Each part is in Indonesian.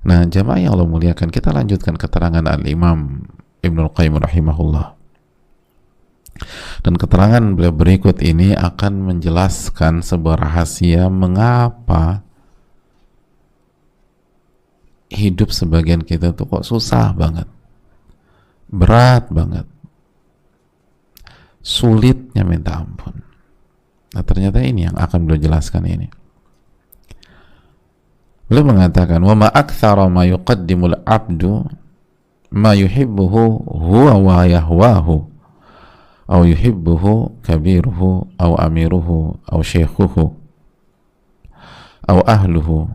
Nah, jamaah yang Allah muliakan, kita lanjutkan keterangan Al-Imam Ibnul Qayyim rahimahullah. Dan keterangan beliau berikut ini akan menjelaskan sebuah rahasia mengapa hidup sebagian kita tuh kok susah banget, berat banget, sulitnya minta ampun. Nah, ternyata ini yang akan beliau jelaskan ini. Beliau mengatakan, "Wa ma aktsara ma yuqaddimul 'abdu ma yuhibbuhu huwa wa yahwahu aw yuhibbuhu kabiruhu aw amiruhu aw syaikhuhu aw ahluhu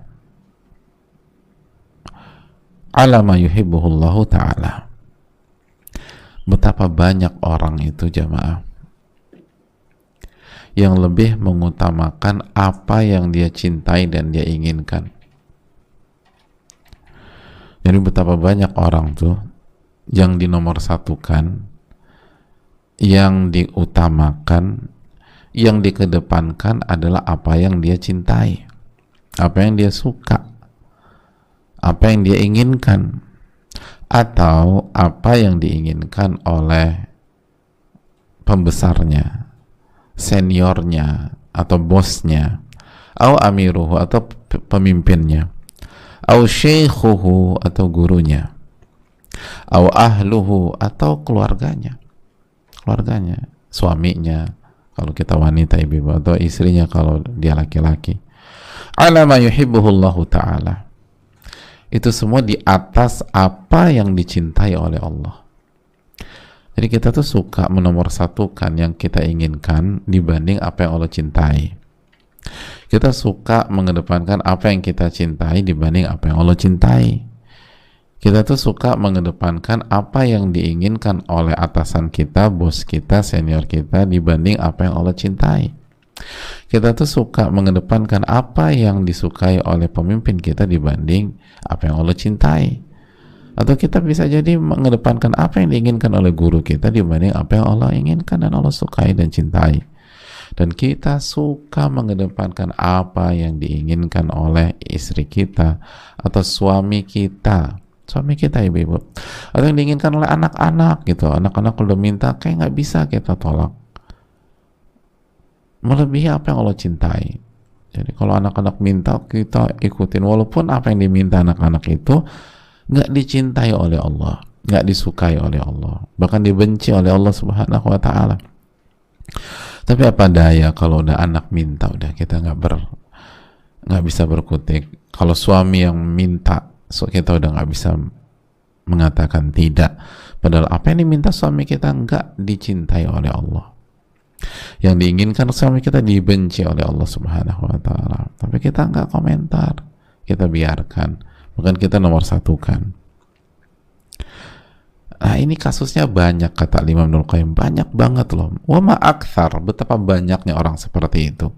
ala ma yuhibbuhu Allah Ta'ala." Betapa banyak orang itu, jamaah, yang lebih mengutamakan apa yang dia cintai dan dia inginkan. Jadi betapa banyak orang tuh yang dinomorsatukan, yang diutamakan, yang dikedepankan adalah apa yang dia cintai, apa yang dia suka, apa yang dia inginkan, atau apa yang diinginkan oleh pembesarnya, seniornya, atau bosnya, atau amiruhu, atau pemimpinnya, atau syaikhuhu, atau gurunya, atau ahluhu, atau keluarganya, suaminya kalau kita wanita, ibu, atau istrinya kalau dia laki-laki. Ala ma yuhibbuhullahu ta'ala. Itu semua di atas apa yang dicintai oleh Allah. Jadi kita tuh suka menomorsatukan yang kita inginkan dibanding apa yang Allah cintai. Kita suka mengedepankan apa yang kita cintai dibanding apa yang Allah cintai. Kita tuh suka mengedepankan apa yang diinginkan oleh atasan kita, bos kita, senior kita dibanding apa yang Allah cintai. Kita tuh suka mengedepankan apa yang disukai oleh pemimpin kita dibanding apa yang Allah cintai. Atau kita bisa jadi mengedepankan apa yang diinginkan oleh guru kita dibanding apa yang Allah inginkan dan Allah sukai dan cintai. Dan kita suka mengedepankan apa yang diinginkan oleh istri kita atau suami kita, ibu-ibu, atau yang diinginkan oleh anak-anak gitu. Anak-anak udah minta, kayak nggak bisa kita tolak, melebihi apa yang Allah cintai. Jadi kalau anak-anak minta, kita ikutin walaupun apa yang diminta anak-anak itu nggak dicintai oleh Allah, nggak disukai oleh Allah, bahkan dibenci oleh Allah Subhanahu wa Ta'ala. Tapi apa daya kalau udah anak minta, udah kita nggak bisa berkutik. Kalau suami yang minta, kita udah nggak bisa mengatakan tidak. Padahal apa yang diminta suami kita nggak dicintai oleh Allah. Yang diinginkan suami kita dibenci oleh Allah Subhanahu wa Ta'ala. Tapi kita nggak komentar, kita biarkan, bukan kita nomor satukan. Nah, ini kasusnya banyak, kata Imam Ibnul Qayyim, banyak banget loh. Wa ma aktsar, betapa banyaknya orang seperti itu.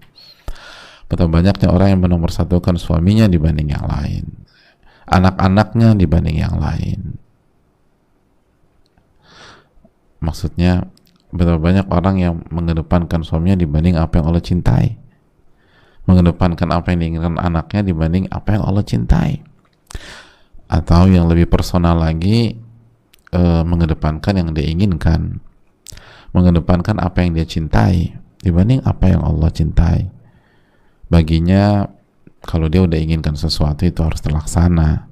Betapa banyaknya orang yang menomorsatukan suaminya dibanding yang lain, anak-anaknya dibanding yang lain. Maksudnya betapa banyak orang yang mengedepankan suaminya dibanding apa yang Allah cintai, mengedepankan apa yang diinginkan anaknya dibanding apa yang Allah cintai. Atau yang lebih personal lagi, mengedepankan yang dia inginkan, mengedepankan apa yang dia cintai dibanding apa yang Allah cintai. Baginya kalau dia udah inginkan sesuatu itu harus terlaksana.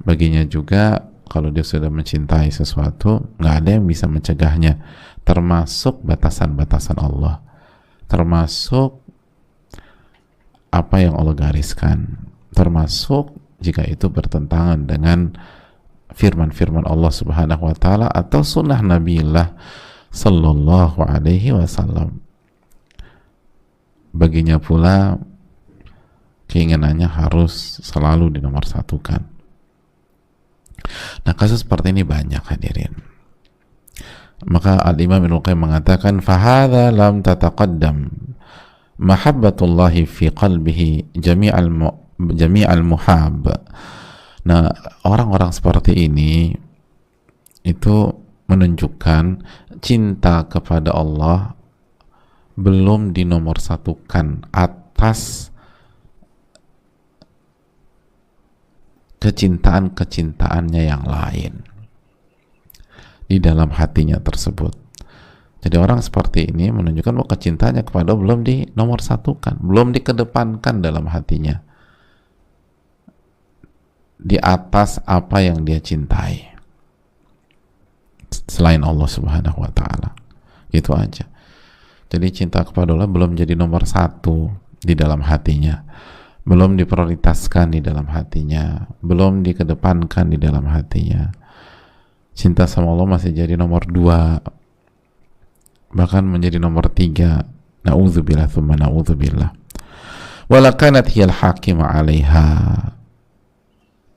Baginya juga kalau dia sudah mencintai sesuatu, nggak ada yang bisa mencegahnya, termasuk batasan-batasan Allah, termasuk apa yang Allah gariskan, termasuk jika itu bertentangan dengan firman-firman Allah Subhanahu wa Ta'ala atau sunnah Nabiullah Sallallahu Alaihi Wasallam. Baginya pula keinginannya harus selalu dinomorsatukan. Nah, kasus seperti ini banyak, hadirin. Maka Al-Imam Ibnul Qayyim mengatakan, fahadha lam tataqaddam mahabbatullahi fi qalbihi jami'al muhab. Nah, orang-orang seperti ini itu menunjukkan cinta kepada Allah belum dinomorsatukan atas kecintaan-kecintaannya yang lain di dalam hatinya tersebut. Jadi orang seperti ini menunjukkan bahwa kecintaannya kepada belum dinomorsatukan, belum dikedepankan dalam hatinya di atas apa yang dia cintai selain Allah Subhanahu wa Ta'ala. Gitu aja. Jadi cinta kepada Allah belum jadi nomor satu di dalam hatinya, belum diprioritaskan di dalam hatinya, belum dikedepankan di dalam hatinya. Cinta sama Allah masih jadi nomor dua, bahkan menjadi nomor tiga. Na'udzubillah thumma na'udzubillah. Wala kanat hiyal hakimah 'alaiha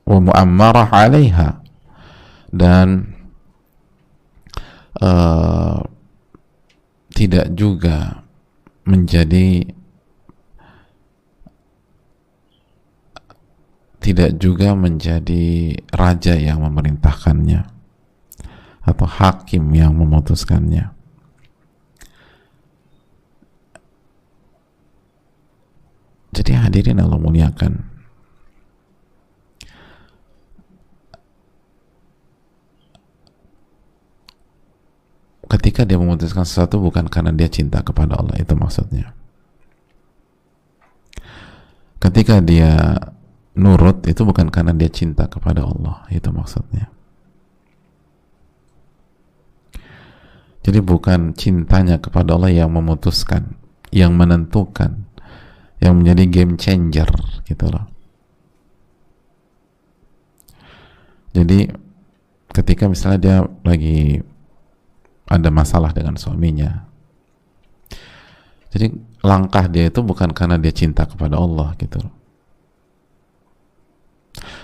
wa mu'ammarah 'alaiha, dan tidak juga menjadi raja yang memerintahkannya atau hakim yang memutuskannya. Jadi hadirin Allah muliakan, ketika dia memutuskan sesuatu bukan karena dia cinta kepada Allah, itu maksudnya. Ketika dia nurut itu bukan karena dia cinta kepada Allah, itu maksudnya. Jadi bukan cintanya kepada Allah yang memutuskan, yang menentukan, yang menjadi game changer gitu loh. Jadi ketika misalnya dia lagi ada masalah dengan suaminya, jadi langkah dia itu bukan karena dia cinta kepada Allah gitu loh,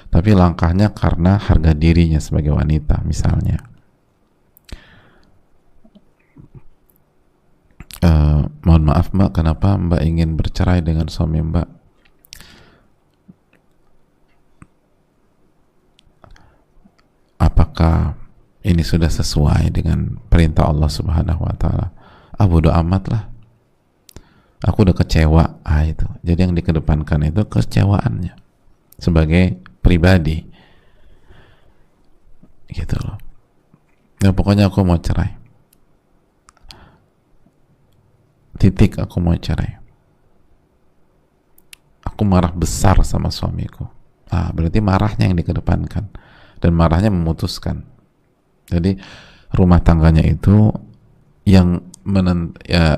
tapi langkahnya karena harga dirinya sebagai wanita. Misalnya mohon maaf mbak, kenapa mbak ingin bercerai dengan suami mbak? Apakah ini sudah sesuai dengan perintah Allah Subhanahu wa Ta'ala? Bodo amat lah, aku udah kecewa. Itu jadi yang dikedepankan itu kecewaannya sebagai pribadi gitu loh. Ya pokoknya aku mau cerai, titik, aku mau cerai, aku marah besar sama suamiku. Berarti marahnya yang dikedepankan dan marahnya memutuskan. Jadi rumah tangganya itu yang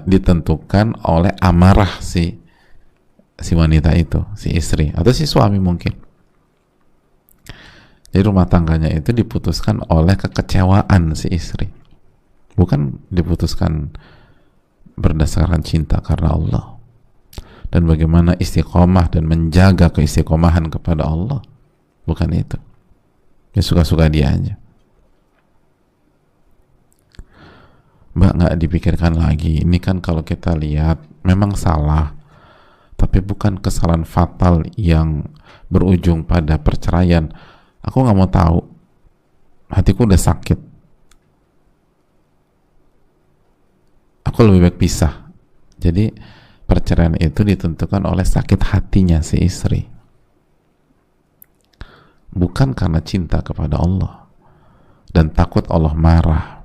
ditentukan oleh amarah si wanita itu, si istri atau si suami mungkin. Jadi rumah tangganya itu diputuskan oleh kekecewaan si istri, bukan diputuskan berdasarkan cinta karena Allah dan bagaimana istiqomah dan menjaga keistiqomahan kepada Allah. Bukan itu. Ya suka-suka dia aja. Mbak, nggak dipikirkan lagi. Ini kan kalau kita lihat memang salah, tapi bukan kesalahan fatal yang berujung pada perceraian. Aku nggak mau tahu, hatiku udah sakit, aku lebih baik pisah. Jadi perceraian itu ditentukan oleh sakit hatinya si istri, bukan karena cinta kepada Allah dan takut Allah marah.